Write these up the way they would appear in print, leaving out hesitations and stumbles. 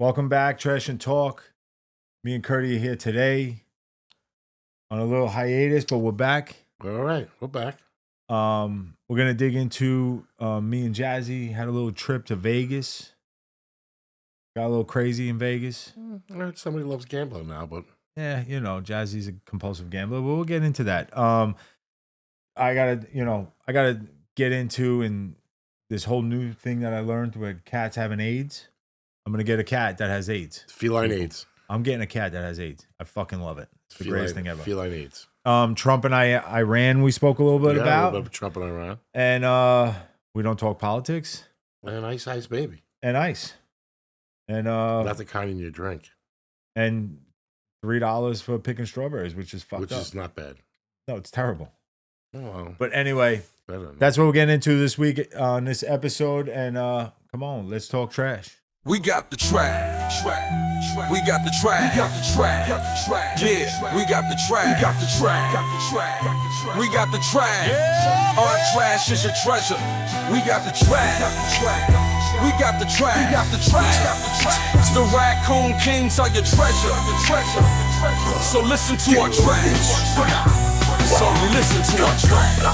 Welcome back, Trash and Talk. Me and Curdy are here today on a little hiatus, but we're back. All right, we're back. We're gonna dig into me and Jazzy had a little trip to Vegas. Got a little crazy in Vegas. I heard somebody loves gambling now, but Yeah, you know, Jazzy's a compulsive gambler, but we'll get into that. I gotta get into and this whole new thing that I learned where cats having AIDS. I'm gonna get a cat that has AIDS. feline AIDS. I'm getting a cat that has AIDS. I fucking love it. It's the greatest thing ever. Feline AIDS. Trump and Iran, we spoke a little bit about. A little bit of Trump and Iran. And we don't talk politics. And Ice Ice Baby. And ice. And not the kind in your drink. And $3 for picking strawberries, which is fucked up. Which is not bad. No, it's terrible. Oh, well. But anyway, that's what we're getting into this week on this episode. And come on, let's talk trash. We got the trash. We got the trash. We got the trash. Yeah, we got the trash. We got the trash. We got the trash. Our trash is your treasure. We got the trash. We got the trash. We got the trash. The Raccoon Kings are your treasure. So listen to our trash. So listen to our trash.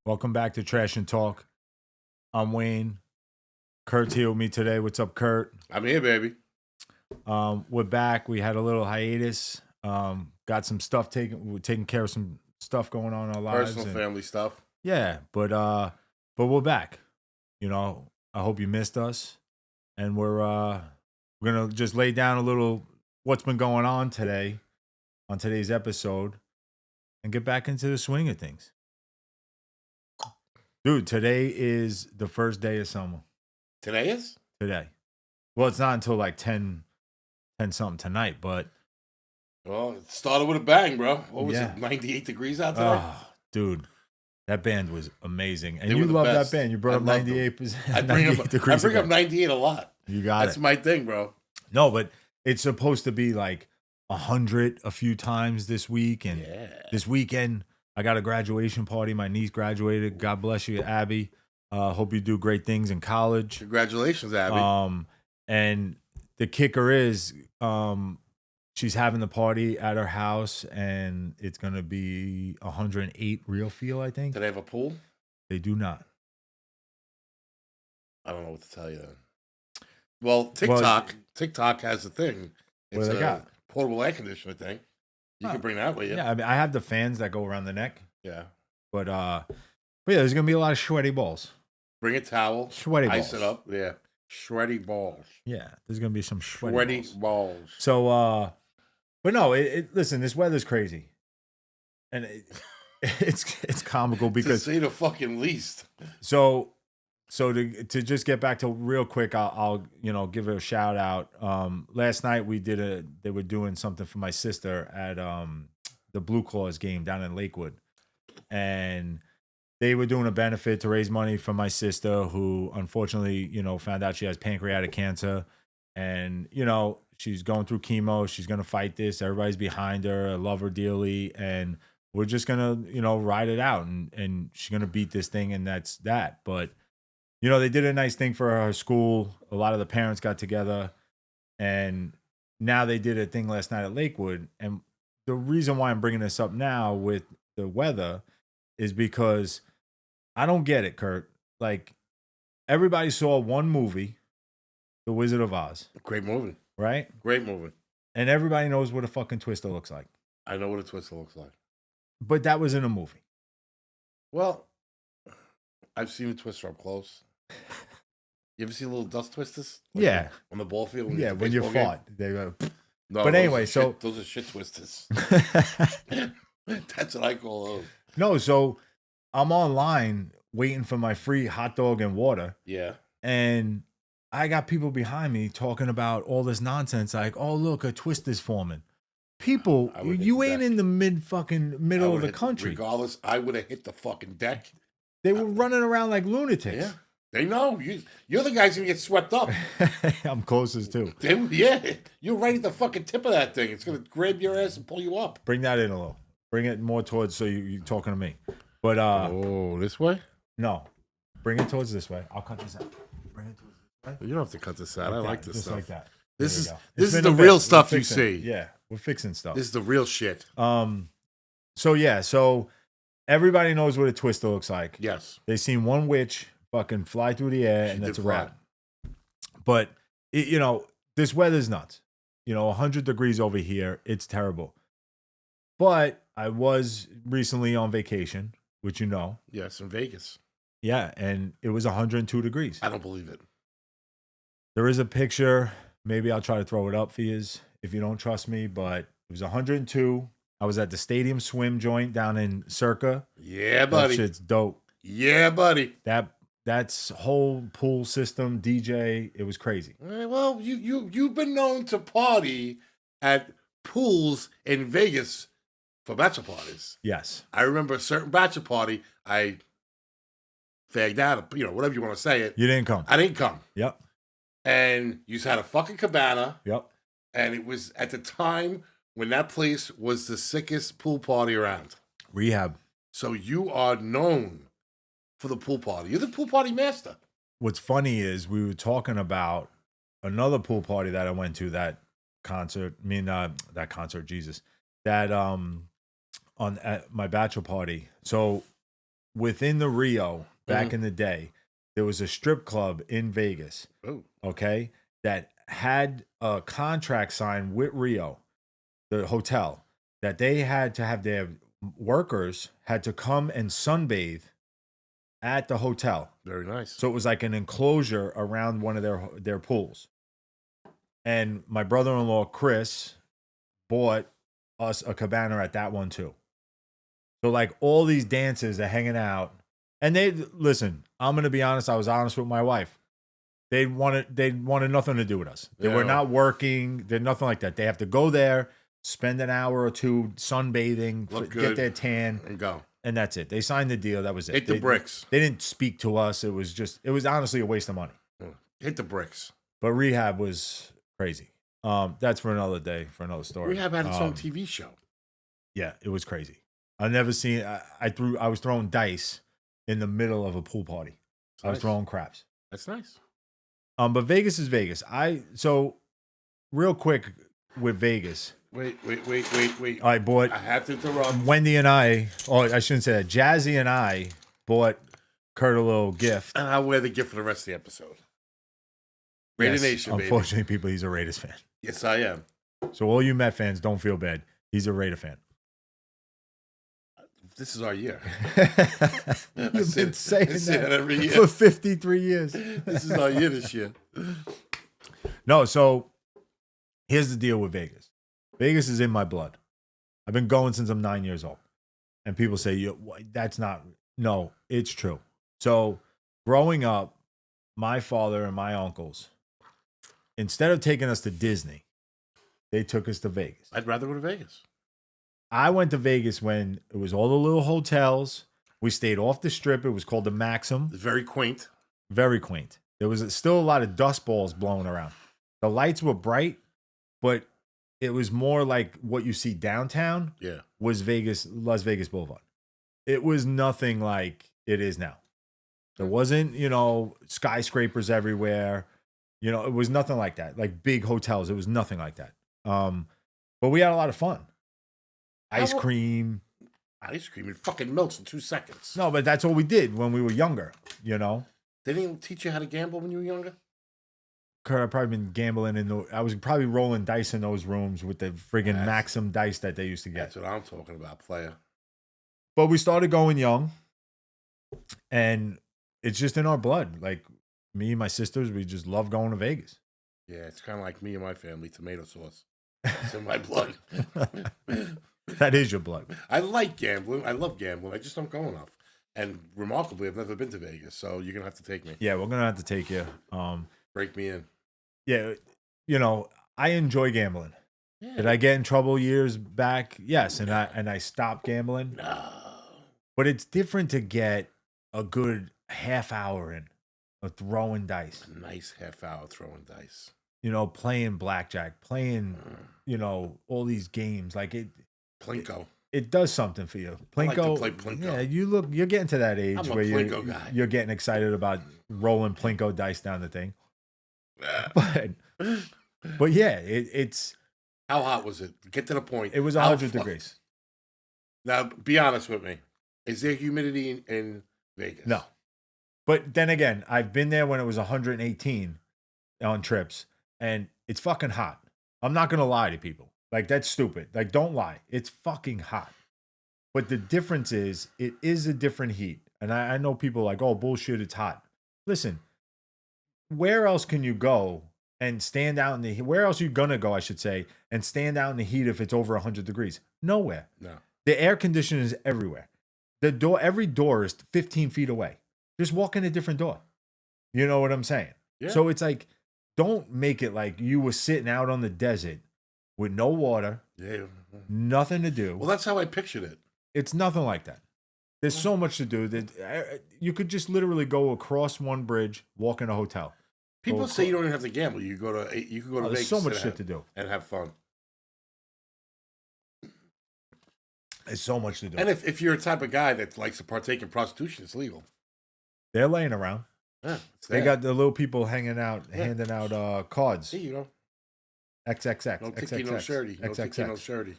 Welcome back to Trash and Talk. I'm Wayne. Kurt's here with me today. What's up, Kurt? I'm here, baby. We're back. We had a little hiatus. Got some stuff we're taking care of some stuff going on in our lives. Personal family stuff. Yeah, but we're back. You know, I hope you missed us. And we're gonna just lay down a little what's been going on today on today's episode and get back into the swing of things. Dude, today is the first day of summer. Today is? Today. Well, it's not until like 10 something tonight, but. Well, it started with a bang, bro. What was it, 98 degrees out today? Oh, dude, that band was amazing. And they you love that band. You brought up 98%. I bring up 98 a lot. You got it. That's my thing, bro. No, but it's supposed to be like 100 a few times this week. And this weekend, I got a graduation party. My niece graduated. God bless you, Abby. Hope you do great things in college. Congratulations, Abby. And the kicker is she's having the party at her house, and it's going to be 108 real feel, I think. Do they have a pool? They do not. I don't know what to tell you then. Well, TikTok has a thing. It's a portable air conditioner thing. You can bring that with you. Yeah, I mean, I have the fans that go around the neck. Yeah. But yeah, there's going to be a lot of sweaty balls. Bring a towel. Sweaty balls. Ice it up. Yeah. Sweaty balls. Yeah, there's going to be some sweaty balls. So, but no, listen, this weather's crazy. And it's comical because. To say the fucking least. So to just get back to real quick, I'll give it a shout out. Last night they were doing something for my sister at the Blue Claws game down in Lakewood, and they were doing a benefit to raise money for my sister who unfortunately found out she has pancreatic cancer, and she's going through chemo. She's gonna fight this. Everybody's behind her. I love her dearly, and we're just gonna ride it out, and she's gonna beat this thing, and that's that. But they did a nice thing for her school. A lot of the parents got together, and now they did a thing last night at Lakewood. And the reason why I'm bringing this up now with the weather is because I don't get it, Kurt. Like, everybody saw one movie, The Wizard of Oz. Great movie. Right? Great movie. And everybody knows what a fucking Twister looks like. I know what a Twister looks like. But that was in a movie. Well, I've seen a Twister up close. You ever see little dust twisters? Like on the ball field? When you fought. They go. No, but anyway, those are shit twisters. That's what I call those. No, so I'm online waiting for my free hot dog and water. Yeah. And I got people behind me talking about all this nonsense like, oh, look, a Twister's forming. People, you ain't in the middle of the country. Regardless, I would have hit the fucking deck. They were running around like lunatics. Yeah. They know. You're the guys who get swept up. I'm closest too. Yeah. You're right at the fucking tip of that thing. It's going to grab your ass and pull you up. Bring that in a little. Bring it more towards so you're talking to me. But this way? No. Bring it towards this way. I'll cut this out. Bring it towards this way. You don't have to cut this out. I like this just stuff. Like that. This is the real stuff you see. Yeah, we're fixing stuff. This is the real shit. So everybody knows what a twister looks like. Yes. They seen one witch fucking fly through the air, and that's a wrap. But this weather's nuts. 100 degrees over here. It's terrible. But I was recently on vacation, which Yes, in Vegas. Yeah, and it was 102 degrees. I don't believe it. There is a picture. Maybe I'll try to throw it up for you if you don't trust me, but it was 102. I was at the stadium swim joint down in Circa. Yeah, buddy. That shit's dope. Yeah, buddy. That's whole pool system, DJ. It was crazy. Well, you've been known to party at pools in Vegas for bachelor parties. Yes. I remember a certain bachelor party. I fagged out, whatever you want to say it. You didn't come. I didn't come. Yep. And you had a fucking cabana. Yep. And it was at the time when that place was the sickest pool party around. Rehab. So you are known for the pool party. You're the pool party master. What's funny is we were talking about another pool party that I went to, that concert. That at my bachelor party. So within the Rio, back in the day, there was a strip club in Vegas. Oh. Okay, that had a contract signed with Rio, the hotel, that they had to have their workers had to come and sunbathe at the hotel. Very nice. So it was like an enclosure around one of their pools. And my brother-in-law, Chris, bought us a cabana at that one too. So like all these dancers are hanging out. And listen, I'm going to be honest. I was honest with my wife. They wanted nothing to do with us. They were not working. They're nothing like that. They have to go there, spend an hour or two sunbathing, get their tan, and go. And that's it. They signed the deal. That was it. Hit the bricks. They didn't speak to us. It was honestly a waste of money. Hit the bricks. But rehab was crazy. That's for another day, for another story. Rehab had its own TV show. Yeah, it was crazy. I've never seen. I was throwing dice in the middle of a pool party. I was throwing craps. That's nice. But Vegas is Vegas. So real quick with Vegas. Wait. I bought. I have to interrupt. Wendy and I. Oh, I shouldn't say that. Jazzy and I bought Kurt a little gift. And I'll wear the gift for the rest of the episode. Raider Nation, unfortunately, baby. people, he's a Raiders fan. Yes, I am. So all you Met fans, don't feel bad. He's a Raider fan. This is our year. You've been saying that every year for 53 years. This is our year this year. No, so here's the deal with Vegas. Vegas is in my blood. I've been going since I'm 9 years old. And people say, that's not. No, it's true. So growing up, my father and my uncles, instead of taking us to Disney, they took us to Vegas. I'd rather go to Vegas. I went to Vegas when it was all the little hotels. We stayed off the strip. It was called the Maxim. It's very quaint. Very quaint. There was still a lot of dust balls blowing around. The lights were bright, but it was more like what you see downtown. Yeah. Was Las Vegas Boulevard. It was nothing like it is now. There wasn't, skyscrapers everywhere. It was nothing like that. Like big hotels. It was nothing like that. But we had a lot of fun. Ice cream. Ice cream. It fucking melts in 2 seconds. No, but that's what we did when we were younger, They didn't teach you how to gamble when you were younger? Kurt, I've probably been gambling I was probably rolling dice in those rooms with the friggin' Maxim dice that they used to get. That's what I'm talking about, player. But we started going young, and it's just in our blood. Like me and my sisters, we just love going to Vegas. Yeah, it's kind of like me and my family, tomato sauce. It's in my blood. That is your blood. I like gambling. I love gambling. I just don't go enough. And remarkably, I've never been to Vegas, so you're gonna have to take me. Yeah, we're gonna have to take you. Break me in. Yeah, I enjoy gambling. Yeah. Did I get in trouble years back? Yes, and I stopped gambling. No. But it's different to get a good half hour in of throwing dice. A nice half hour throwing dice. Playing blackjack, playing, all these games. Like it. Plinko. it does something for you. Plinko, I like to play Plinko. Yeah, you're getting to that age where guy. You're getting excited about rolling Plinko dice down the thing. But yeah, it's. How hot was it? Get to the point. It was 100 degrees. Now, be honest with me. Is there humidity in Vegas? No. But then again, I've been there when it was 118 on trips, and it's fucking hot. I'm not going to lie to people. Like, that's stupid. Like, don't lie. It's fucking hot. But the difference is, it is a different heat. And I know people are like, oh, bullshit, it's hot. Listen, where else can you go and stand out in the heat? Where else are you going to go, I should say, and stand out in the heat if it's over 100 degrees? Nowhere. No. The air conditioner is everywhere. Every door is 15 feet away. Just walk in a different door. You know what I'm saying? Yeah. So it's like, don't make it like you were sitting out on the desert with no water, nothing to do. Well, that's how I pictured it. It's nothing like that. There's so much to do that you could just literally go across one bridge, walk in a hotel. People say you don't even have to gamble. You can go to Vegas. There's so much shit to do and have fun. There's so much to do. And if you're a type of guy that likes to partake in prostitution, it's legal. They're laying around. Yeah, they got the little people hanging out, handing out cards. Here you go. XXX. No ticky, no shirty. No ticky, no shirty.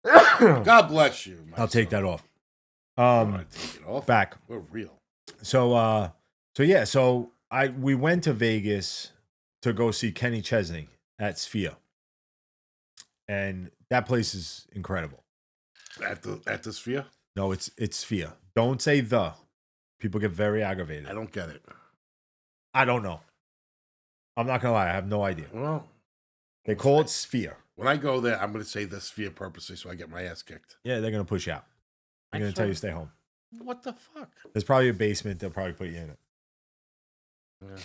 God God bless you. I'll take that off. Take it off. Back. We're real. So we went to Vegas to go see Kenny Chesney at Sphere. And that place is incredible. At the Sphere? No, it's Sphere. Don't say the. People get very aggravated. I don't get it. I don't know. I'm not gonna lie. I have no idea. Well, they call it Sphere. When I go there, I'm gonna say the Sphere purposely, so I get my ass kicked. Yeah, they're gonna push you out. They're gonna tell you to stay home. What the fuck? There's probably a basement. They'll probably put you in it. Yeah.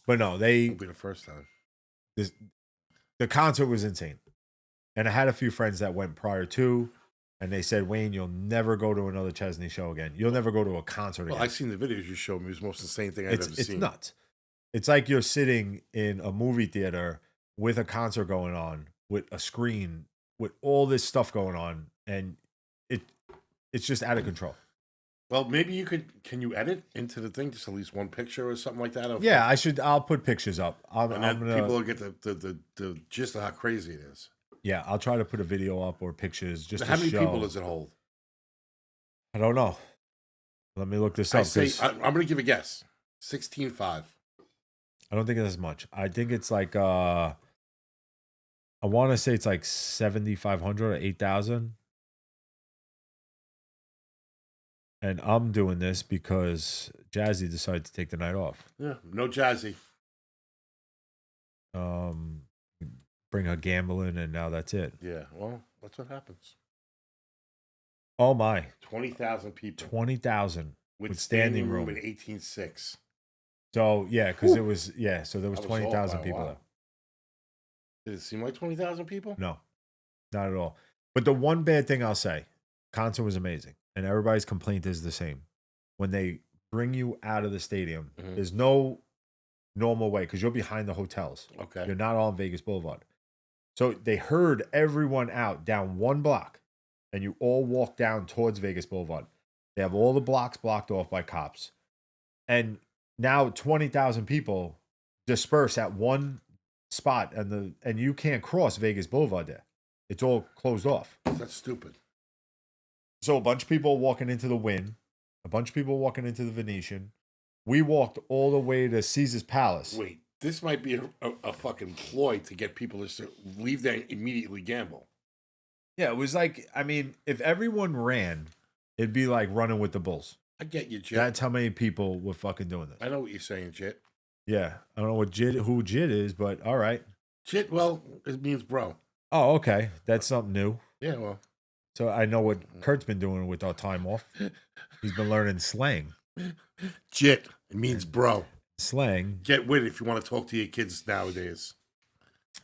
But no, they. Won't be the first time. The concert was insane, and I had a few friends that went prior to. And they said, Wayne, you'll never go to another Chesney show again. You'll never go to a concert again. Well, I've seen the videos you showed me. It was the most insane thing I've ever seen. It's nuts. It's like you're sitting in a movie theater with a concert going on, with a screen, with all this stuff going on, and it's just out of control. Well, maybe you could. Can you edit into the thing just at least one picture or something like that? Yeah, I should. I'll put pictures up. People will get the gist of how crazy it is. Yeah, I'll try to put a video up or pictures just how to many show. people does it hold? I don't know. Let me look this up. I'm going to give a guess. 16.5. I don't think it's as much. I think it's like I want to say it's like 7,500 or 8,000. And I'm doing this because Jazzy decided to take the night off. Yeah, no Jazzy. Bring her gambling, and now that's it. Yeah, well, that's what happens. Oh my! 20,000 people. 20,000 with standing room in 18.6. So yeah, because it was so there was 20,000 people there. Did it seem like 20,000 people? No, not at all. But the one bad thing I'll say, concert was amazing, and everybody's complaint is the same. When they bring you out of the stadium, there's no normal way because you're behind the hotels. Okay, you're not on Vegas Boulevard. So they herd everyone out down one block, and you all walk down towards Vegas Boulevard. They have all the blocks blocked off by cops. And now 20,000 people disperse at one spot, and you can't cross Vegas Boulevard there. It's all closed off. That's stupid. So a bunch of people walking into the Wynn, a bunch of people walking into the Venetian. We walked all the way to Caesar's Palace. Wait. This might be a fucking ploy to get people to leave there and immediately gamble. Yeah, it was like, I mean, if everyone ran, it'd be like running with the bulls. I get you, Jit. That's how many people were fucking doing this. I know what you're saying, Jit. Yeah, I don't know who Jit is, but all right. Jit, well, it means bro. Oh, okay. That's something new. Yeah, well. So I know what Kurt's been doing with our time off. He's been learning slang. Jit, it means bro. Slang. Get with it if you want to talk to your kids nowadays.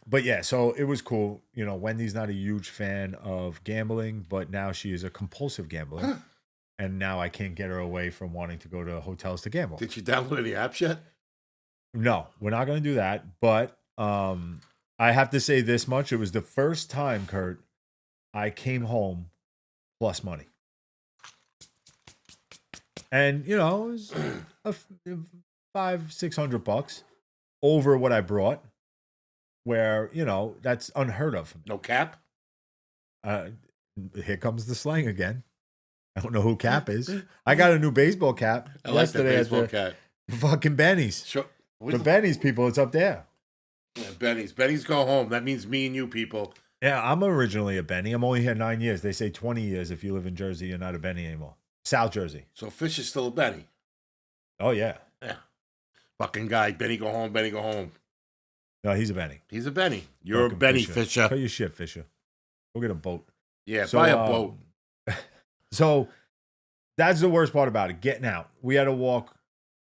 But yeah, so it was cool. You know, Wendy's not a huge fan of gambling, but now she is a compulsive gambler. And now I can't get her away from wanting to go to hotels to gamble. Did you download any apps yet? No, we're not going to do that. But I have to say this much. It was the first time, Kurt, I came home plus money. And, you know, it was $500-600 over what I brought, where, you know, that's unheard of. No cap? Here comes the slang again. I don't know who Cap is. I got a new baseball cap yesterday like that baseball at the cap. fucking Benny's. Sure. The Benny's people, it's up there. Yeah, Benny's go home. That means me and you people. Yeah, I'm originally a Benny. I'm only here 9 years. They say 20 years if you live in Jersey, you're not a Benny anymore. South Jersey. So Fish is still a Benny. Oh, yeah. Yeah. Fucking guy. Benny go home. Benny go home. No, he's a Benny. He's a Benny. You're Fucking a Benny Fisher. Cut your shit, Fisher. Go get a boat. Yeah, buy a boat. So that's the worst part about it, getting out. We had to walk.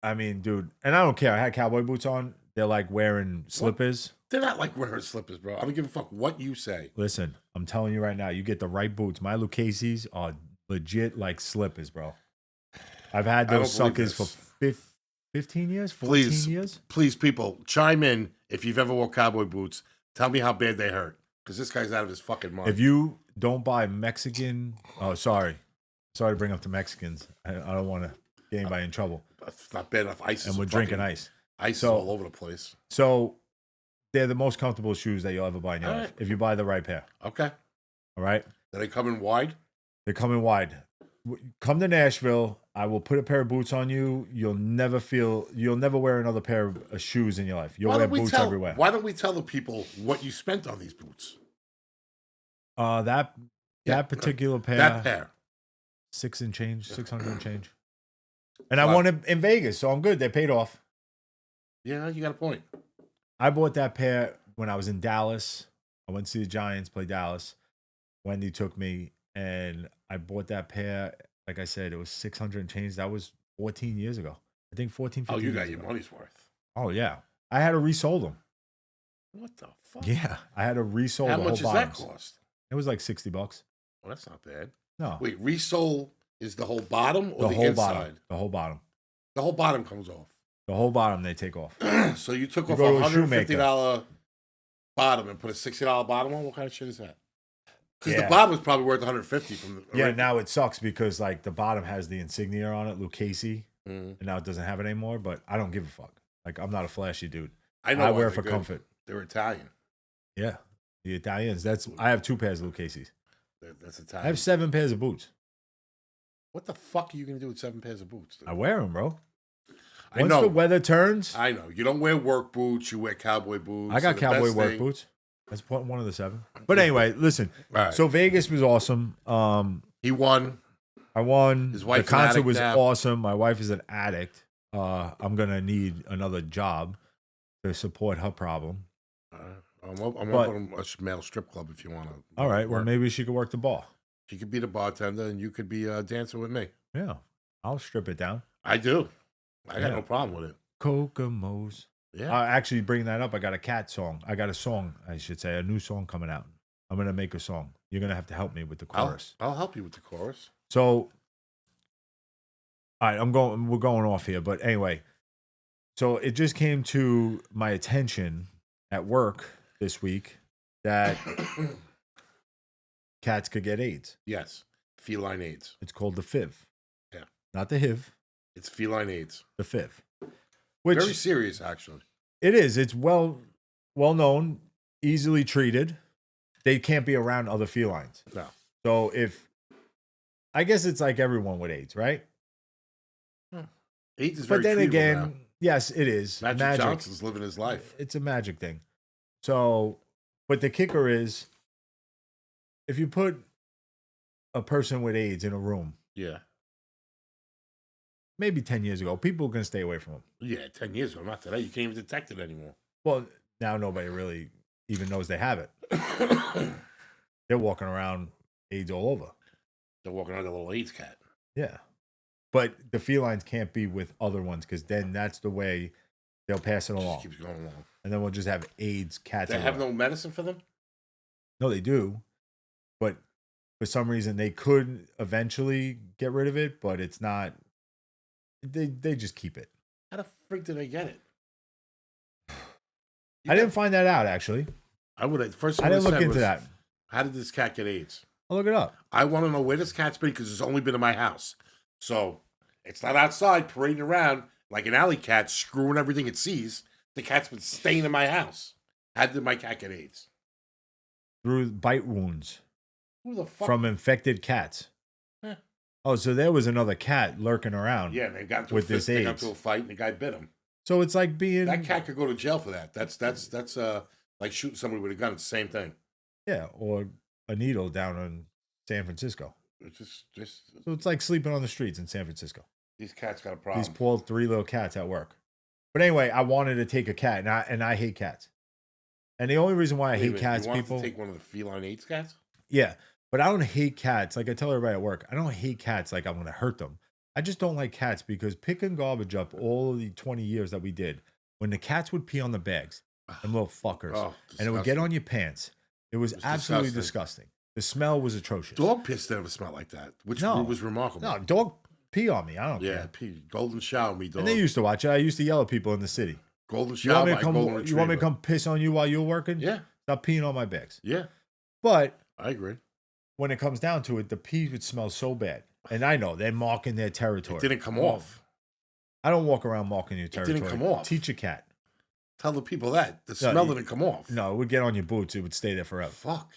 I mean, dude, and I don't care. I had cowboy boots on. They're like wearing slippers. They're not like wearing slippers, bro. I don't give a fuck what you say. Listen, I'm telling you right now, you get the right boots. My Lucchese's are legit like slippers, bro. I've had those suckers for 15 years, 14 years. Please, people, chime in if you've ever worn cowboy boots. Tell me how bad they hurt. Because this guy's out of his fucking mind. If you don't buy Mexican, sorry to bring up the Mexicans. I don't want to get anybody in trouble. It's not bad enough. Ice and we're drinking ice. Ice is all over the place. So they're the most comfortable shoes that you'll ever buy in your life if you buy the right pair. Okay. All right. Do they come in wide? They're coming wide. Come to Nashville. I will put a pair of boots on you. You'll never wear another pair of shoes in your life. You'll wear boots everywhere. Why don't we tell the people what you spent on these boots? That particular pair. That pair. 600 and change. And I won it in Vegas, so I'm good. They paid off. Yeah, you got a point. I bought that pair when I was in Dallas. I went to see the Giants play Dallas. Wendy took me, and I bought that pair. Like I said, it was 600 and change. That was 14 years ago. I think 14, 15 years ago. Oh, you got your money's worth. Oh, yeah. I had to resold them. What the fuck? Yeah, I had to resole the whole bottoms. How much does that cost? It was like $60. Well, that's not bad. No. Wait, resole is the whole bottom or the whole inside? Bottom. The whole bottom. The whole bottom comes off. The whole bottom they take off. So you took off a $150 bottom and put a $60 bottom on? What kind of shit is that? Because the bottom is probably worth $150 from the Yeah, now it sucks because like the bottom has the insignia on it, Lucchese, and now it doesn't have it anymore, but I don't give a fuck. Like I'm not a flashy dude. I know I wear it for comfort. They're Italian. Yeah. The Italians. I have 2 pairs of Lucchese's. That's Italian. I have 7 pairs of boots. What the fuck are you going to do with 7 pairs of boots, dude? I wear them, bro. I know. Once the weather turns. I know. You don't wear work boots. You wear cowboy boots. I got cowboy work boots. That's one of the 7. But anyway, listen. Right. So Vegas was awesome. He won. I won. His wife. The concert was awesome. My wife is an addict. I'm going to need another job to support her problem. I'm opening a male strip club if you want to. All right. Well, maybe she could work the bar. She could be the bartender, and you could be dancing with me. Yeah, I'll strip it down. I do. I got no problem with it. Kokomo's. Yeah. Actually, bringing that up, I got a cat song. I got a song, I should say, a new song coming out. I'm gonna make a song. You're gonna have to help me with the chorus. I'll help you with the chorus. So, all right, we're going off here, but anyway. So it just came to my attention at work this week that cats could get AIDS. Yes, feline AIDS. It's called the FIV. Yeah, not the HIV. It's feline AIDS. The FIV. Which, very serious, actually. It is. It's well known, easily treated. They can't be around other felines. No. So I guess it's like everyone with AIDS, right? AIDS is very treatable. But then again, now. Yes, it is. Magic Johnson's living his life. It's a magic thing. So, but the kicker is, if you put a person with AIDS in a room, yeah, maybe 10 years ago, people are going to stay away from them. Yeah, 10 years ago, not today. You can't even detect it anymore. Well, now nobody really even knows they have it. They're walking around AIDS all over. They're walking around a little AIDS cat. Yeah. But the felines can't be with other ones because then that's the way they'll pass it along. Just keeps going along. And then we'll just have AIDS cats. They have no medicine for them? No, they do. But for some reason, they could eventually get rid of it, but it's not. They just keep it. How the freak did they get it? I didn't find that out, actually. I would have. First, I didn't look into that. How did this cat get AIDS? I'll look it up. I want to know where this cat's been because it's only been in my house. So it's not outside parading around like an alley cat, screwing everything it sees. The cat's been staying in my house. How did my cat get AIDS? Through bite wounds. Who the fuck? From infected cats. Eh. Oh, so there was another cat lurking around. Yeah, they got into with this AIDS. They got into a fight and the guy bit him. So it's like being that cat could go to jail for that. That's like shooting somebody with a gun. It's the same thing. Yeah, or a needle down in San Francisco. It's just so it's like sleeping on the streets in San Francisco. These cats got a problem. These poor 3 little cats at work. But anyway, I wanted to take a cat, and I hate cats. And the only reason why I hate cats, you want people to take one of the feline AIDS cats. Yeah, but I don't hate cats. Like I tell everybody at work, I don't hate cats like I'm going to hurt them. I just don't like cats because picking garbage up all of the 20 years that we did, when the cats would pee on the bags, them little fuckers, and it would get on your pants. It was absolutely disgusting. The smell was atrocious. Dog piss never smelled like that, which was remarkable. No, dog pee on me. I don't care. Yeah, pee. Golden shower me, dog. And they used to watch it. I used to yell at people in the city. Golden shower, you want me to come piss on you while you're working? Yeah. Stop peeing on my bags. Yeah. But I agree. When it comes down to it, the pee would smell so bad. And I know they're marking their territory. It didn't come off. I don't walk around marking your territory. It didn't come off. Teach a cat. Tell the people that. The smell didn't come off. No, it would get on your boots. It would stay there forever. Fuck.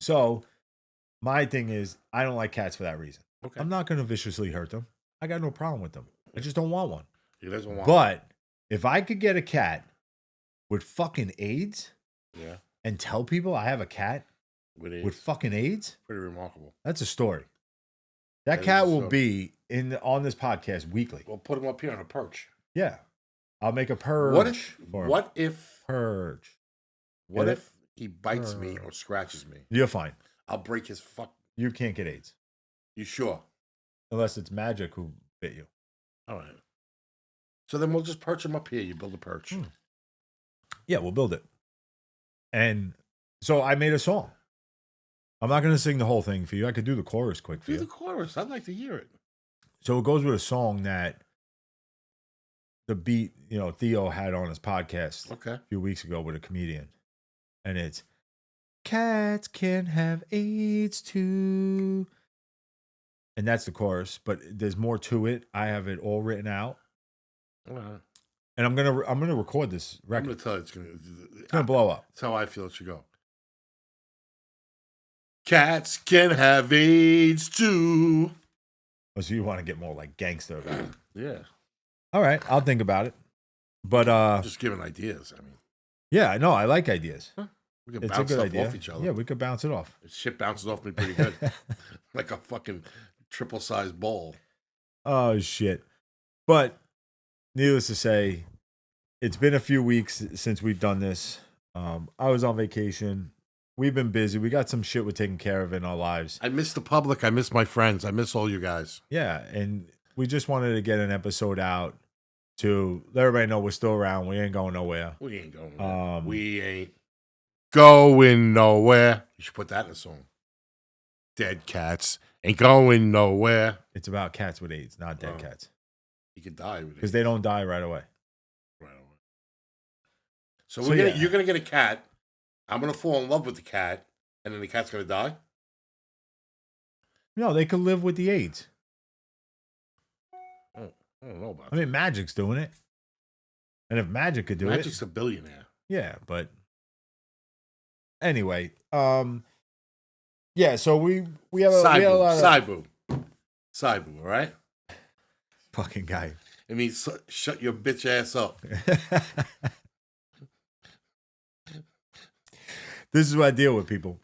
So, my thing is, I don't like cats for that reason. Okay. I'm not going to viciously hurt them. I got no problem with them. I just don't want one. He doesn't want one. But if I could get a cat with fucking AIDS and tell people I have a cat with fucking AIDS, pretty remarkable. That's a story. That cat will be on this podcast weekly. We'll put him up here on a perch. Yeah. I'll make a purge. What if purge? What if he bites me or scratches me? You're fine. I'll break his fuck. You can't get AIDS. You sure? Unless it's Magic who bit you. All right. So then we'll just perch him up here. You build a perch. Yeah, we'll build it. And so I made a song. I'm not going to sing the whole thing for you. I could do the chorus quick for you. Do the chorus. I'd like to hear it. So it goes with a song that the beat, Theo had on his podcast a few weeks ago with a comedian. And it's, cats can have AIDS too. And that's the chorus, but there's more to it. I have it all written out. And I'm gonna record this record. I'm gonna tell you it's gonna blow up. That's how I feel it should go. Cats can have AIDS too. Oh, so you want to get more like gangster about it? Yeah. All right, I'll think about it. But just giving ideas. I mean, yeah, no, I like ideas. Huh? We can bounce stuff off each other. Yeah, we could bounce it off. Shit bounces off me pretty good, like a fucking triple-sized ball. Oh shit! But needless to say, it's been a few weeks since we've done this. I was on vacation. We've been busy. We got some shit we're taking care of in our lives. I miss the public. I miss my friends. I miss all you guys. Yeah, and we just wanted to get an episode out to let everybody know we're still around. We ain't going nowhere. We ain't going nowhere. We ain't going nowhere. You should put that in a song. Dead cats ain't going nowhere. It's about cats with AIDS, not dead cats. You could die with AIDS. Because they don't die right away. Right away. So you're going to get a cat. I'm going to fall in love with the cat. And then the cat's going to die? No, they could live with the AIDS. I don't know about that. I mean, Magic's doing it. And if Magic could do Magic's a billionaire. Yeah, but anyway, yeah, so we have a lot of Saibu, all right? Fucking guy. It means shut your bitch ass up. This is what I deal with, people.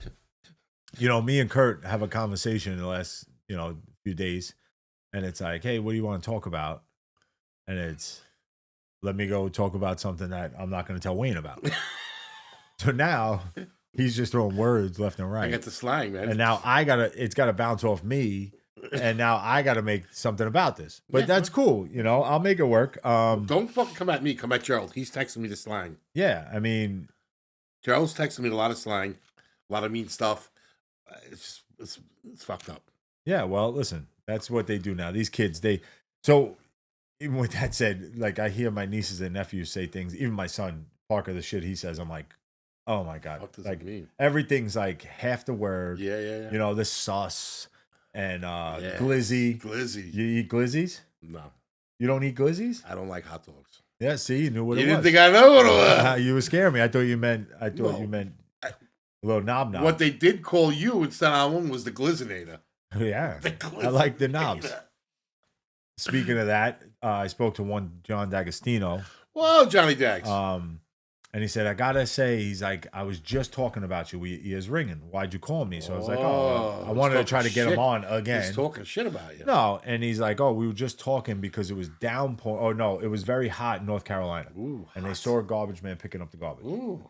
Me and Kurt have a conversation in the last, few days, and it's like, hey, what do you want to talk about? And it's, let me go talk about something that I'm not going to tell Wayne about. So now he's just throwing words left and right. I got the slang, man. And now it's got to bounce off me. And now I got to make something about this. But that's cool. I'll make it work. Don't fucking come at me. Come at Gerald. He's texting me the slang. Yeah. I mean, Gerald's texting me a lot of slang, a lot of mean stuff. It's fucked up. Yeah. Well, listen, that's what they do now. These kids, so even with that said, like I hear my nieces and nephews say things, even my son, Parker, the shit he says, I'm like, Oh my god! What does Like it mean? everything's like half the word. Yeah, yeah, yeah. You know, the sus and Yes. glizzy. Glizzy. You eat glizzies? No, You don't eat glizzies? I don't like hot dogs. Yeah. See, you knew what You it didn't was. think I know what it was? You were scaring me. I thought you meant. No. You meant a little knob knob. What they did call you instead of one was the Glizzinator. Yeah. The I like the knobs. Glizzinator. Speaking of that, I spoke to one John D'Agostino. Whoa, Johnny Dags. And he said, I gotta say, he's like, I was just talking about you. He is ringing. Why'd you call me? So I was like, oh, I wanted to try to get him on again. He's talking shit about you. No, and he's like, oh, we were just talking because it was downpour. Oh no, it was very hot in North Carolina, and they saw a garbage man picking up the garbage. Ooh.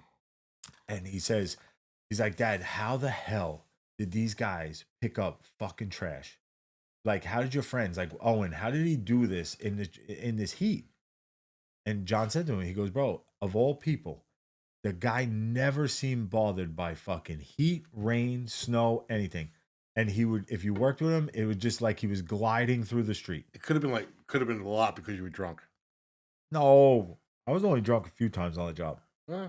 And he says, he's like, Dad, how the hell did these guys pick up fucking trash? Like, how did your friends, like Owen, how did he do this in this heat? And John said to him, he goes, bro, of all people, the guy never seemed bothered by fucking heat, rain, snow, anything. And he would, if you worked with him, it was just like he was gliding through the street. It could have been a lot because you were drunk. No, I was only drunk a few times on the job. Huh?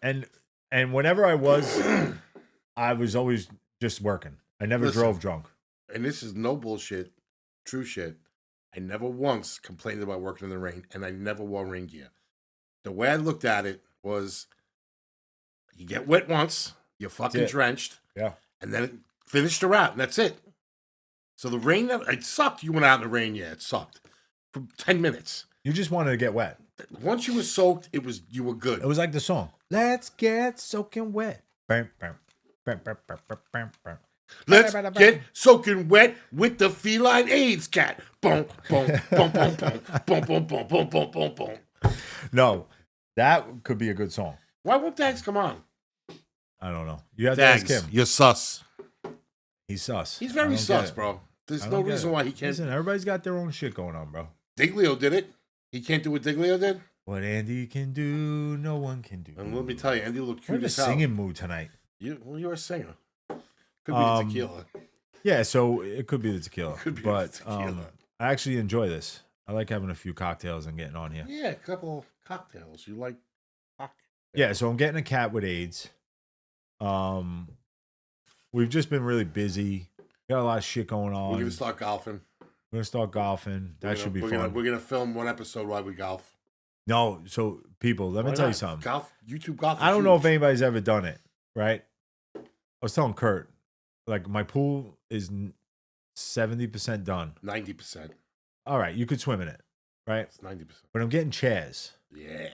And whenever I was always just working. I never drove drunk. And this is no bullshit, true shit. I never once complained about working in the rain, and I never wore rain gear. The way I looked at it was, you get wet once, you're fucking drenched, yeah, and then it finished the route, and that's it. So the rain, it sucked. You went out in the rain, yeah, it sucked for 10 minutes. You just wanted to get wet. Once you were soaked, you were good. It was like the song, "Let's get soaking wet." Bam, bam, bam, bam, bam, bam, bam. Let's get soaking wet with the feline AIDS cat. Boom, boom, boom, boom, boom, boom, boom, boom, boom, boom, boom, boom. No, that could be a good song. Why won't Dags come on? I don't know. You have Dags, to ask him. you're sus. He's sus. He's very sus, bro. There's no reason why he can't. Listen, everybody's got their own shit going on, bro. Diglio did it. He can't do what Diglio did. What Andy can do, no one can do. And let me tell you, Andy looked We're cute in a as hell. singing mood tonight. You're a singer. Could be the tequila. Yeah, so it could be the tequila. Could be but the tequila. I actually enjoy this. I like having a few cocktails and getting on here. Yeah, a couple cocktails. You like cocktails? Yeah, so I'm getting a cat with AIDS. We've just been really busy. Got a lot of shit going on. We're gonna start golfing. We're gonna start golfing. That should be fun. We're gonna film one episode while we golf. No, so people, let me tell you something. Golf, YouTube golf. I don't know if anybody's ever done it, right? I was telling Kurt, like my pool is 70% done. 90%. All right, you could swim in it, right? It's 90%. But I'm getting chairs, Yeah.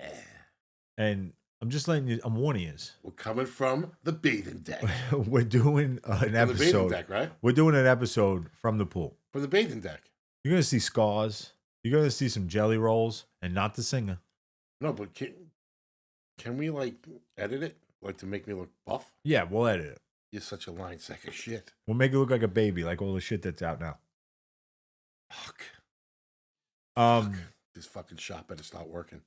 and I'm just letting you. I'm warning you. We're coming from the bathing deck. We're doing an From the bathing episode. deck, right? We're doing an episode from the pool. From the bathing deck. You're gonna see scars. You're gonna see some jelly rolls, and not the singer. No, but can we like edit it like to make me look buff? Yeah, we'll edit it. You're such a lying sack of shit. We'll make it look like a baby, like all the shit that's out now. Fuck. This fucking shop better start working.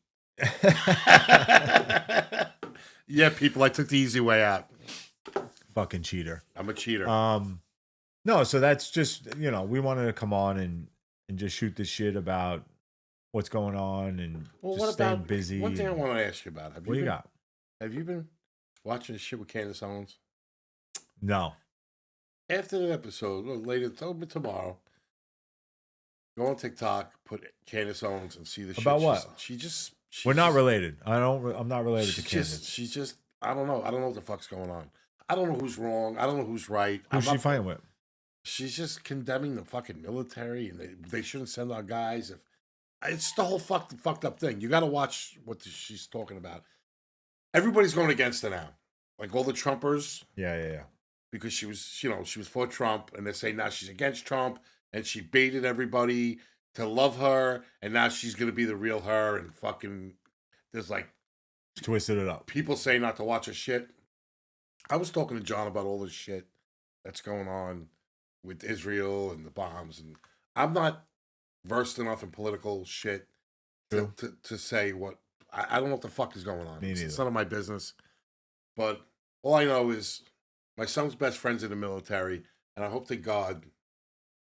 Yeah, people, I took the easy way out. Fucking cheater. I'm a cheater. No, so that's just, we wanted to come on and just shoot this shit about what's going on and just staying busy. One thing I want to ask you about. What do you got? Have you been watching the shit with Candace Owens? No. After the episode, or later, tomorrow, go on TikTok, put Candace Owens and see the shit. About what? We're not related. I'm not related to Candace. She's just, I don't know. I don't know what the fuck's going on. I don't know who's wrong. I don't know who's right. Who's she fighting with? She's just condemning the fucking military, and they shouldn't send our guys. It's the whole fucked up thing. You got to watch what she's talking about. Everybody's going against her now, like all the Trumpers. Yeah. Because she was for Trump, and they're saying now she's against Trump, and she baited everybody to love her, and now she's gonna be the real her, and fucking there's like twisted it up. People say not to watch her shit. I was talking to John about all this shit that's going on with Israel and the bombs, and I'm not versed enough in political shit to say what I don't know what the fuck is going on. It's none of my business. But all I know is my son's best friend's in the military, and I hope to God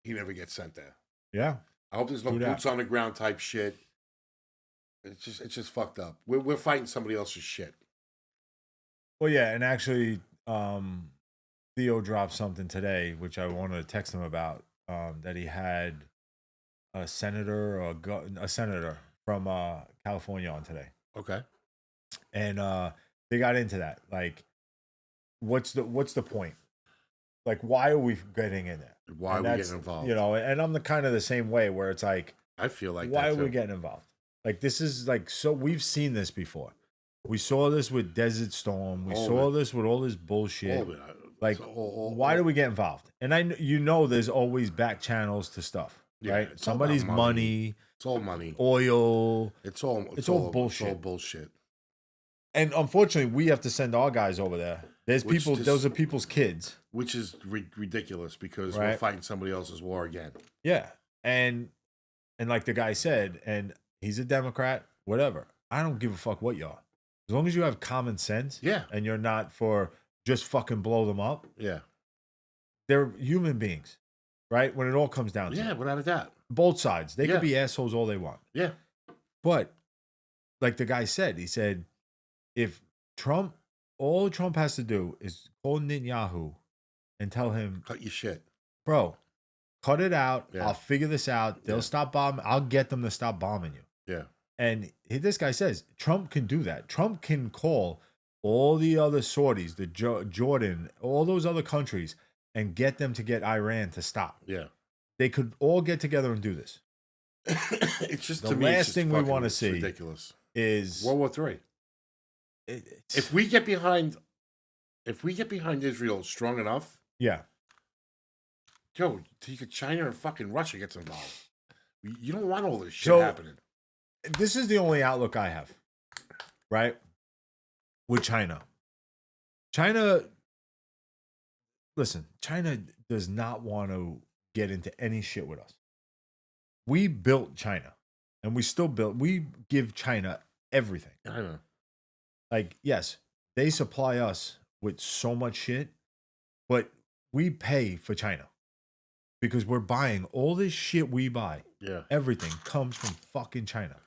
he never gets sent there. Yeah. I hope there's no boots on the ground type shit. It's just fucked up. We're fighting somebody else's shit. Well, yeah, and actually, Theo dropped something today, which I wanted to text him about. That he had a senator or a senator from California on today, Okay. and they got into that. Like, what's the point? Like, why are we getting in there? Why are And we that's getting involved? and I'm the kind of the same way where it's like, I feel like why that are we too. getting involved? Like, this is like, so we've seen this before. We saw this with Desert Storm. We All of saw it. this with all this bullshit. All of it. Like, It's why do we get involved? And there's always back channels to stuff, Yeah, right? it's all Somebody's about money, It's all money. oil. It's all all It's all bullshit. bullshit. And unfortunately, we have to send our guys over there. Which Those are people's kids. Which is ridiculous because we're Right. fighting somebody else's war again. Yeah. And like the guy said, and he's a Democrat, whatever. I don't give a fuck what you are. As long as you have common sense, Yeah. and you're not for just fucking blow them up, Yeah. they're human beings, right? When it all comes down to Yeah, it. without a doubt. Both sides. They Yeah. could be assholes all they want. Yeah. But like the guy said, he said, if all Trump has to do is call Netanyahu and tell him, Cut your shit. bro, cut it out. Yeah. I'll figure this out. They'll Yeah. stop bombing. I'll get them to stop bombing you. Yeah. And this guy says Trump can do that. Trump can call all the other Saudis, the Jordan, all those other countries, and get them to get Iran to stop. Yeah. They could all get together and do this. It's just The to me, it's last just thing we fucking wanna see ridiculous. Is World War III. If we get behind Israel strong enough, yeah, China or fucking Russia gets involved. You don't want all this shit So- happening. this is the only outlook I have, right? With China. Listen, China does not want to get into any shit with us. We built China, and we give China everything. I know. Like, yes, they supply us with so much shit, but we pay for China because we're buying all this shit we buy. Yeah. Everything comes from fucking China.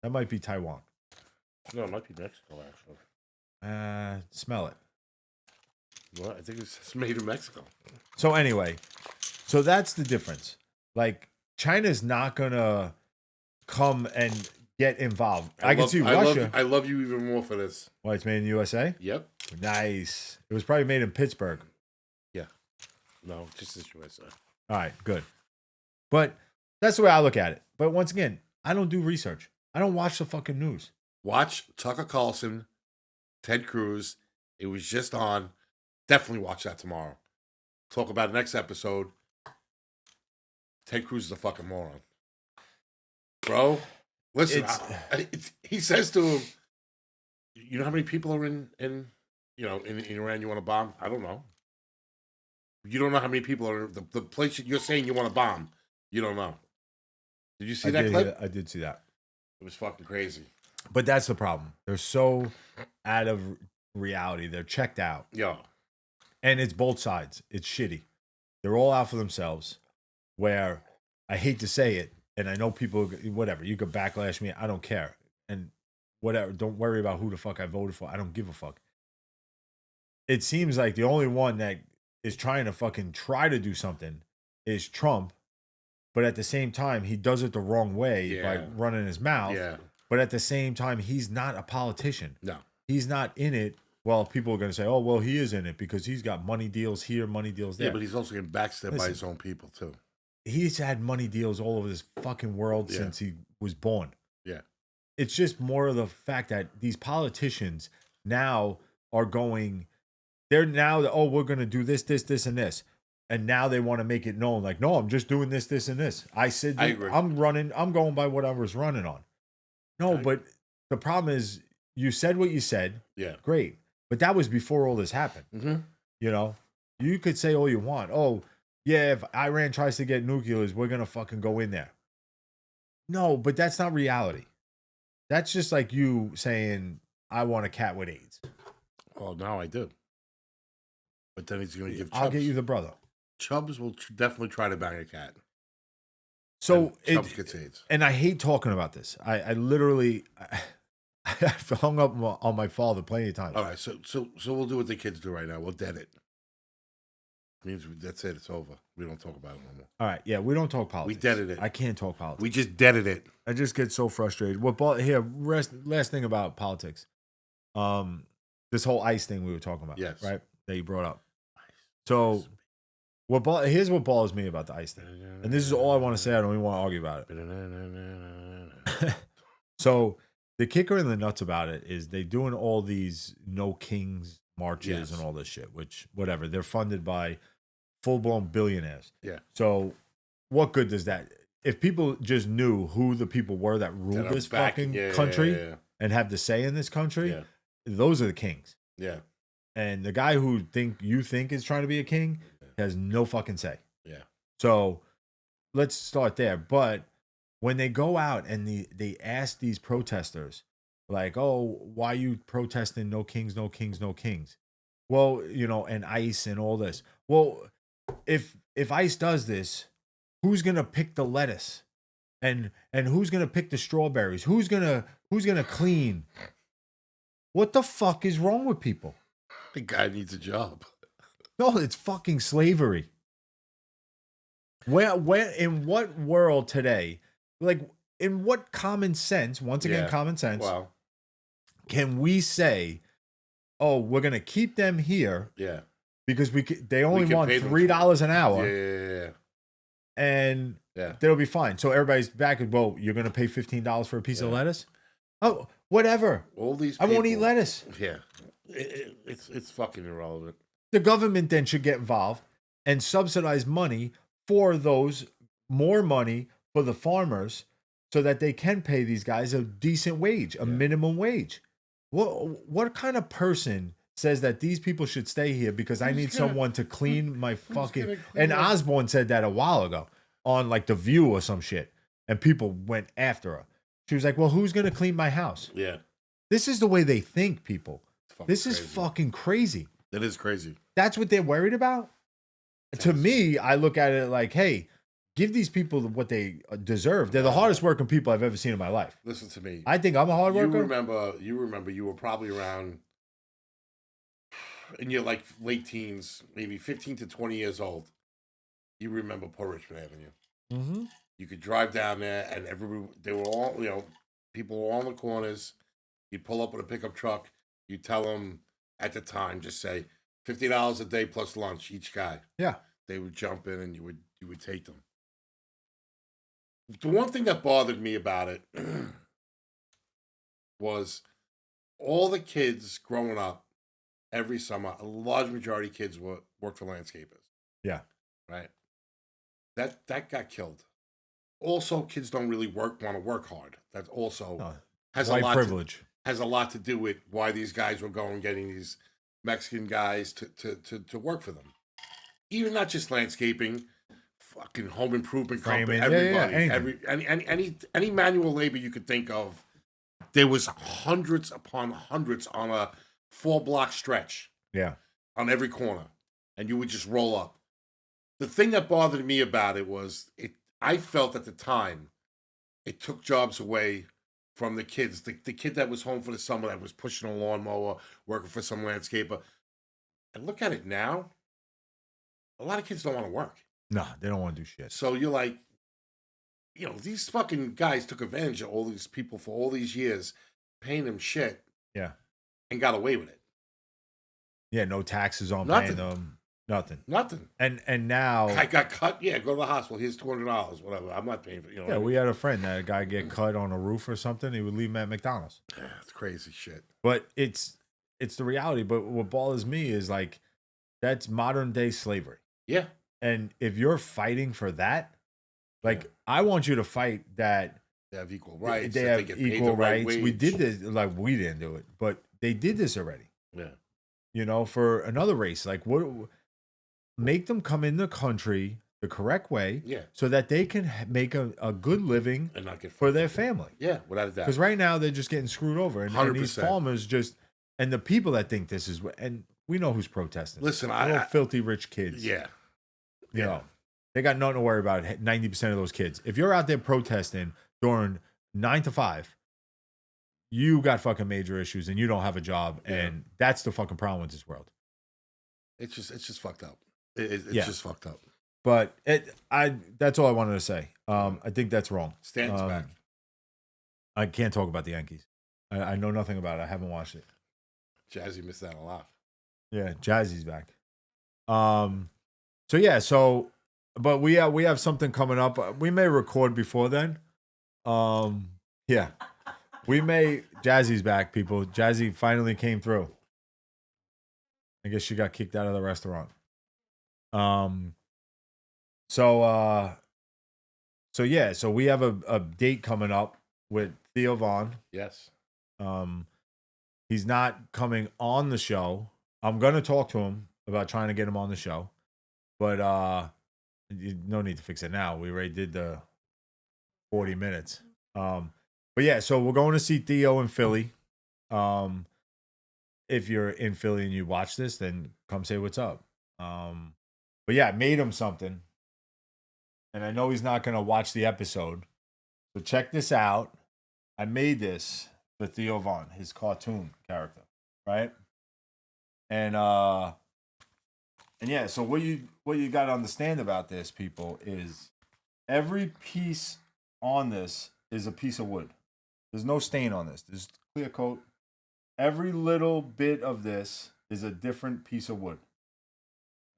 That might be Taiwan. No, it might be Mexico, actually. Smell it. Well, I think it's made in Mexico. So anyway, so that's the difference. Like, China's not gonna come and get involved. I can see Russia. I love you even more for this. Why, it's made in the USA? Yep. Nice. It was probably made in Pittsburgh. Yeah. No, just this USA. All right, good. But that's the way I look at it. But once again, I don't do research. I don't watch the fucking news. Watch Tucker Carlson, Ted Cruz. It was just on. Definitely watch that tomorrow. Talk about it next episode. Ted Cruz is a fucking moron. Bro, listen, he says to him, you know how many people are in Iran you want to bomb? I don't know. You don't know how many people are the place you're saying you want to bomb. You don't know. Did you see that clip? I did see that. It was fucking crazy. But that's the problem. They're so out of reality. They're checked out. Yeah. And it's both sides. It's shitty. They're all out for themselves. Where I hate to say it, and I know people, whatever, you could backlash me. I don't care. And whatever, don't worry about who the fuck I voted for. I don't give a fuck. It seems like the only one that is trying to fucking try to do something is Trump. But at the same time, he does it the wrong way by running his mouth. Yeah. But at the same time, he's not a politician. No. He's not in it. Well, people are going to say, oh, well, he is in it because he's got money deals here, money deals there. Yeah, but he's also getting backstabbed by his own people, too. He's had money deals all over this fucking world since he was born. Yeah. It's just more of the fact that these politicians now are going, they're now, we're going to do this, this, this, and this. And now they want to make it known, like, no, I'm just doing this, this, and this. I said, I agree. I'm going by what I was running on. No, but the problem is, you said what you said. Yeah. Great. But that was before all this happened. Mm-hmm. You know, you could say all you want. Oh, yeah, if Iran tries to get nuclears, we're going to fucking go in there. No, but that's not reality. That's just like you saying, I want a cat with AIDS. Oh, now I do. But then he's going to give Chubbs. I'll get you the brother. Chubbs will definitely try to bang a cat. So Chubbs gets AIDS. And I hate talking about this. I literally, I've hung up on my father plenty of times. All right, so we'll do what the kids do right now. We'll dead it. Means that's it. It's over. We don't talk about it no more. All right, yeah, we don't talk politics. We deaded it. I can't talk politics. We just deaded it. I just get so frustrated. Last thing about politics. This whole ICE thing we were talking about, Yes. right? That you brought up. So, here's what bothers me about the ICE thing, and this is all I want to say. I don't even want to argue about it. So, the kicker in the nuts about it is they doing all these no kings marches and all this shit, which whatever. They're funded by full blown billionaires. Yeah. So, what good does that? If people just knew who the people were that ruled this fucking country and have the say in this country, those are the kings. Yeah. And the guy who you think is trying to be a king has no fucking say. Yeah. So let's start there. But when they go out and they ask these protesters, like, oh, why are you protesting no kings, no kings, no kings? Well, and ICE and all this. Well, if ICE does this, who's gonna pick the lettuce? And who's gonna pick the strawberries? Who's gonna clean? What the fuck is wrong with people? The guy needs a job. No, it's fucking slavery. Where in what world today, like in what common sense, once again, common sense, can we say, oh, we're going to keep them here because they only want $3 an hour and they'll be fine. So everybody's back and, well, you're going to pay $15 for a piece of lettuce? Oh, whatever. All these I won't eat lettuce. Yeah. It's fucking irrelevant. The government then should get involved and subsidize money for more money for the farmers so that they can pay these guys a decent wage, a minimum wage. What kind of person says that these people should stay here because I need someone to clean my fucking... And Osborne said that a while ago on like The View or some shit. And people went after her. She was like, well, who's going to clean my house? Yeah. This is the way they think, people. This is fucking crazy. It is crazy. That's what they're worried about? To me, I look at it like, hey, give these people what they deserve. They're the hardest working people I've ever seen in my life. Listen to me. I think I'm a hard worker. You remember you were probably around in your like late teens, maybe 15 to 20 years old. You remember Poor Richmond Avenue. Mm-hmm. You could drive down there and they were all, people were all in the corners. You'd pull up with a pickup truck. You tell them at the time, just say $50 a day plus lunch each guy. Yeah. They would jump in and you would take them. The one thing that bothered me about it was all the kids growing up every summer, a large majority of kids worked for landscapers. Yeah. Right? That got killed. Also, kids don't really want to work hard. That also has white a lot privilege. Has a lot to do with why these guys were going getting these Mexican guys to work for them. Even not just landscaping, fucking home improvement company, everybody, any manual labor you could think of. There was hundreds upon hundreds on a 4-block stretch. Yeah. On every corner. And you would just roll up. The thing that bothered me about it was I felt at the time it took jobs away from the kids. The kid that was home for the summer that was pushing a lawnmower, working for some landscaper. And look at it now. A lot of kids don't want to work. No, they don't want to do shit. So you're like, these fucking guys took advantage of all these people for all these years, paying them shit. Yeah. And got away with it. Yeah, no taxes on paying them. Nothing. And now I got cut. Yeah, go to the hospital. Here's $200. Whatever. I'm not paying for. Yeah, we had a friend that a guy get cut on a roof or something. He would leave him at McDonald's. Yeah, it's crazy shit. But it's the reality. But what bothers me is like that's modern day slavery. Yeah. And if you're fighting for that, like I want you to fight that they have equal rights. They have equal rights. Right, we did this. Like we didn't do it, but they did this already. Yeah. For another race, like what. Make them come in the country the correct way so that they can make a good living and not get for their family. Yeah, without a doubt. Because right now they're just getting screwed over. And these farmers and the people that think this is, and we know who's protesting. Listen, filthy rich kids. Yeah. You know, they got nothing to worry about, 90% of those kids. If you're out there protesting during 9 to 5, you got fucking major issues and you don't have a job, and that's the fucking problem with this world. It's just fucked up. It's just fucked up. But that's all I wanted to say. I think that's wrong. Stanton's back. I can't talk about the Yankees. I know nothing about it. I haven't watched it. Jazzy missed out a lot. Yeah, Jazzy's back. But we have something coming up. We may record before then. Yeah. Jazzy's back, people. Jazzy finally came through. I guess she got kicked out of the restaurant. So we have a date coming up with Theo Vaughn. Yes. He's not coming on the show. I'm gonna talk to him about trying to get him on the show, but no need to fix it now. We already did the 40 minutes. But yeah, so we're going to see Theo in Philly. If you're in Philly and you watch this, then come say what's up. But yeah, I made him something, and I know he's not gonna watch the episode. So check this out. I made this for Theo Vaughn, his cartoon character, right? And yeah, so what you got to understand about this, people, is every piece on this is a piece of wood. There's no stain on this. There's clear coat. Every little bit of this is a different piece of wood.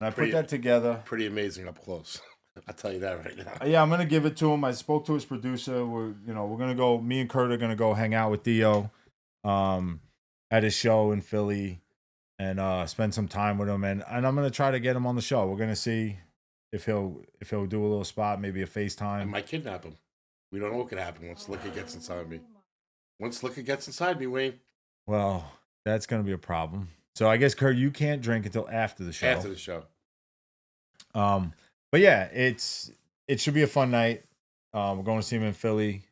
And I put that together. Pretty amazing up close. I'll tell you that right now. Yeah, I'm gonna give it to him. I spoke to his producer. We're gonna go. Me and Kurt are gonna go hang out with Theo, at his show in Philly, and spend some time with him. And I'm gonna try to get him on the show. We're gonna see if he'll do a little spot, maybe a FaceTime. I might kidnap him. We don't know what could happen once Slicker gets inside me. Once Slicker gets inside me, Wayne. Well, that's gonna be a problem. So I guess, Kurt, you can't drink until after the show. After the show. But yeah, it should be a fun night. We're going to see him in Philly.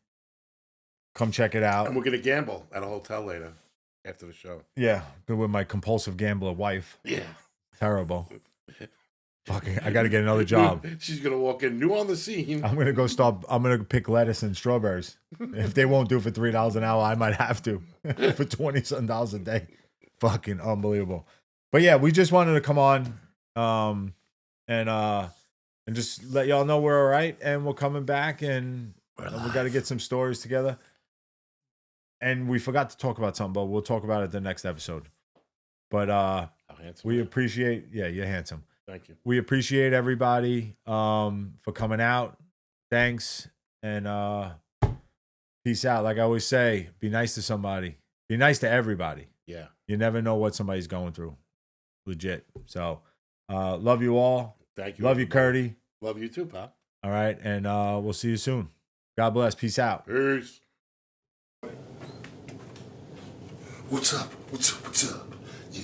Come check it out. And we're gonna gamble at a hotel later after the show. Yeah, good with my compulsive gambler wife. Yeah. Terrible. Fucking, I got to get another job. She's gonna walk in new on the scene. I'm gonna pick lettuce and strawberries. If they won't do it for $3 an hour, I might have to for $20-something a day. Fucking unbelievable. But yeah, we just wanted to come on, and just let y'all know we're all right, and we're coming back, and we got to get some stories together. And we forgot to talk about something, but we'll talk about it the next episode. But we appreciate, you're handsome. Thank you. We appreciate everybody for coming out. Thanks, and peace out. Like I always say, be nice to somebody. Be nice to everybody. Yeah. You never know what somebody's going through. Legit. So, love you all. Thank you. Love you, Curdy. Love you too, pal. All right, and we'll see you soon. God bless. Peace out. Peace. What's up? What's up? What's up? Yeah.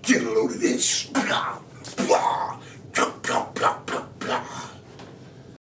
Get a load of this.